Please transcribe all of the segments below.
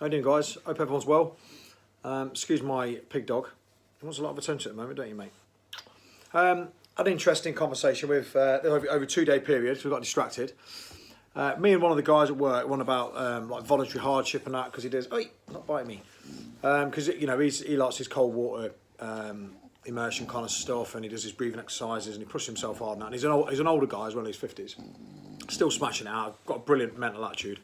How you doing, guys? Hope everyone's well. Excuse my pig dog. He wants a lot of attention at the moment, don't you, mate? Had an interesting conversation with over a 2-day period. So we got distracted. Me and one of the guys at work, one about like voluntary hardship and that, because he does. Oh, not biting me. Because you know he likes his cold water immersion kind of stuff, and he does his breathing exercises, and he pushes himself hard now. And he's an older guy as well in his 50s, still smashing it out. Got a brilliant mental attitude.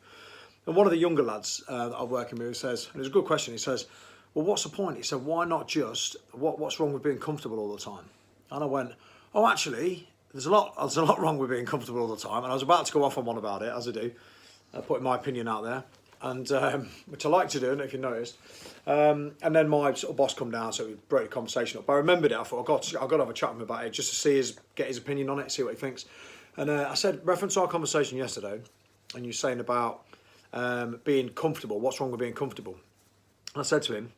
And one of the younger lads that I'm working with says, and it's a good question. He says, "Well, what's the point?" He said, "Why not just what's wrong with being comfortable all the time?" And I went, "Oh, actually, there's a lot wrong with being comfortable all the time." And I was about to go off on one about it, as I do, putting my opinion out there, and which I like to do, I don't know if you noticed. And then my sort of boss come down, so we broke the conversation up. But I remembered it. I thought I've got to have a chat with him about it just to get his opinion on it, see what he thinks. And I said, reference our conversation yesterday, and you're saying about being comfortable. What's wrong with being comfortable? And I said to him,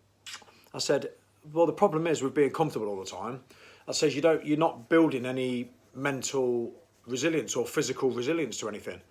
I said, well, the problem is with being comfortable all the time. I said, you're not building any mental resilience or physical resilience to anything,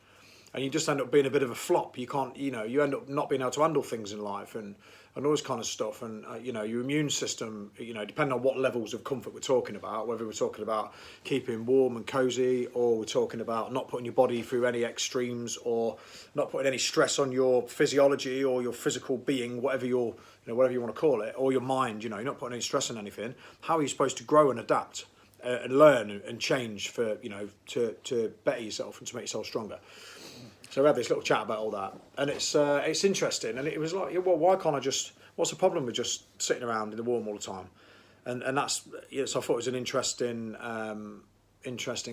and you just end up being a bit of a flop. You can't, you end up not being able to handle things in life and all this kind of stuff. And your immune system, depending on what levels of comfort we're talking about, whether we're talking about keeping warm and cozy, or we're talking about not putting your body through any extremes, or not putting any stress on your physiology or your physical being, whatever you want to call it, or your mind. You're not putting any stress on anything. How are you supposed to grow and adapt and learn and change for to better yourself and to make yourself stronger? So we had this little chat about all that, and it's interesting. And it was like, well, why can't I just? What's the problem with just sitting around in the warm all the time? And that's so I thought it was an interesting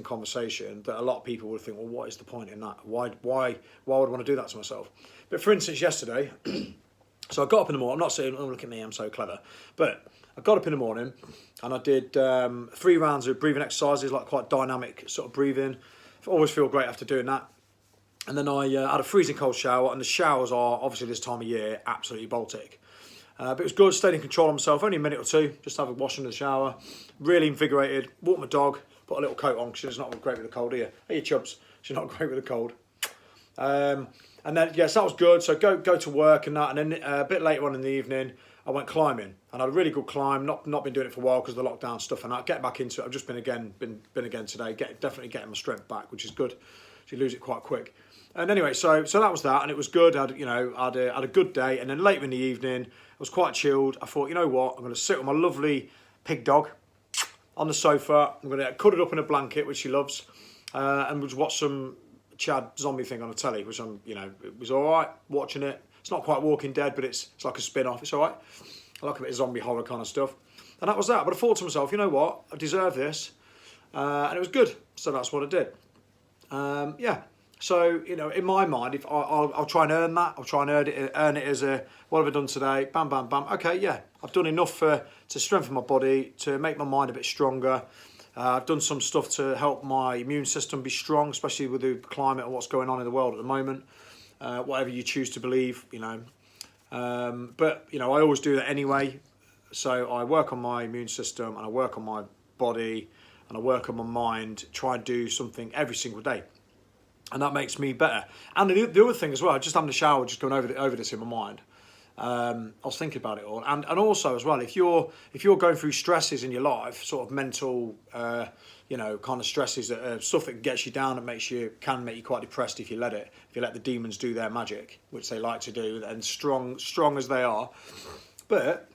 conversation that a lot of people would think, well, what is the point in that? Why would I want to do that to myself? But for instance, yesterday, so I got up in the morning. I'm not saying, oh, look at me, I'm so clever, but I got up in the morning and I did 3 rounds of breathing exercises, like quite dynamic sort of breathing. I always feel great after doing that. And then I had a freezing cold shower, and the showers are, obviously this time of year, absolutely Baltic. But it was good, stayed in control of myself, only a minute or two, just have a wash in the shower, really invigorated, walked my dog, put a little coat on, because she's not great with the cold, are you? Hey, you chubs, she's not great with the cold. And then, yes, that was good, so go to work and that, and then a bit later on in the evening, I went climbing, and I had a really good climb, not been doing it for a while because of the lockdown stuff, and I get back into it. I've just been again today, definitely getting my strength back, which is good, so you lose it quite quick. And anyway, so that was that, and it was good. I had a good day, and then later in the evening, I was quite chilled. I thought, you know what, I'm going to sit with my lovely pig dog on the sofa. I'm going to cut it up in a blanket, which she loves, and we'll watch some Chad zombie thing on the telly, which it was all right watching it. It's not quite Walking Dead, but it's like a spin-off. It's all right. I like a bit of zombie horror kind of stuff, and that was that. But I thought to myself, you know what, I deserve this, and it was good. So that's what I did. Yeah. So, in my mind, if I'll try and earn that, I'll try and earn it as a, what have I done today? Bam, bam, bam. Okay, yeah, I've done enough to strengthen my body, to make my mind a bit stronger. I've done some stuff to help my immune system be strong, especially with the climate and what's going on in the world at the moment. Whatever you choose to believe, But, I always do that anyway. So I work on my immune system, and I work on my body, and I work on my mind, try and do something every single day. And that makes me better. And the other thing as well, just having a shower, just going over this in my mind. I was thinking about it all, and also as well, if you're going through stresses in your life, sort of mental, kind of stresses, stuff that gets you down, that can make you quite depressed if you let the demons do their magic, which they like to do, and strong as they are. But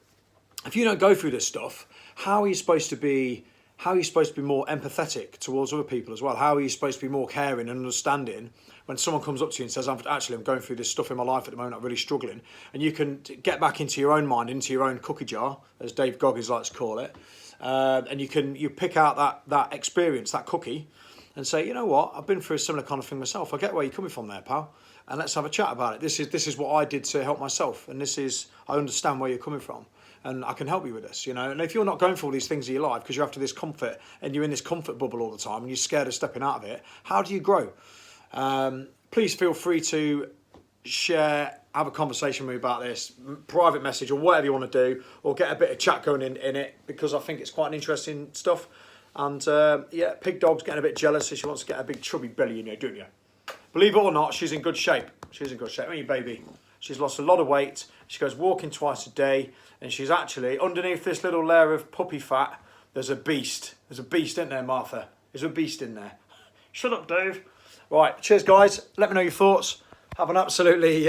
if you don't go through this stuff, how are you supposed to be more empathetic towards other people as well? How are you supposed to be more caring and understanding when someone comes up to you and says, I'm going through this stuff in my life at the moment, I'm really struggling, and you can get back into your own mind, into your own cookie jar, as Dave Goggins likes to call it, and you pick out that experience, that cookie, and say, you know what, I've been through a similar kind of thing myself. I get where you're coming from there, pal, and let's have a chat about it. This is what I did to help myself, and I understand where you're coming from, and I can help you with this, And if you're not going for all these things in your life because you're after this comfort and you're in this comfort bubble all the time and you're scared of stepping out of it, how do you grow? Please feel free to share, have a conversation with me about this, private message or whatever you want to do, or get a bit of chat going in it, because I think it's quite an interesting stuff. And Pig Dog's getting a bit jealous, so she wants to get a big chubby belly in there, don't you? Believe it or not, she's in good shape. She's in good shape. Hey, baby. She's lost a lot of weight. She goes walking twice a day, and she's actually, underneath this little layer of puppy fat, there's a beast. There's a beast in there, Martha. There's a beast in there. Shut up, Dave. Right, cheers, guys. Let me know your thoughts. Have an absolutely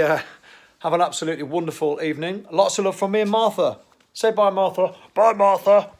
wonderful evening. Lots of love from me and Martha. Say bye, Martha. Bye, Martha.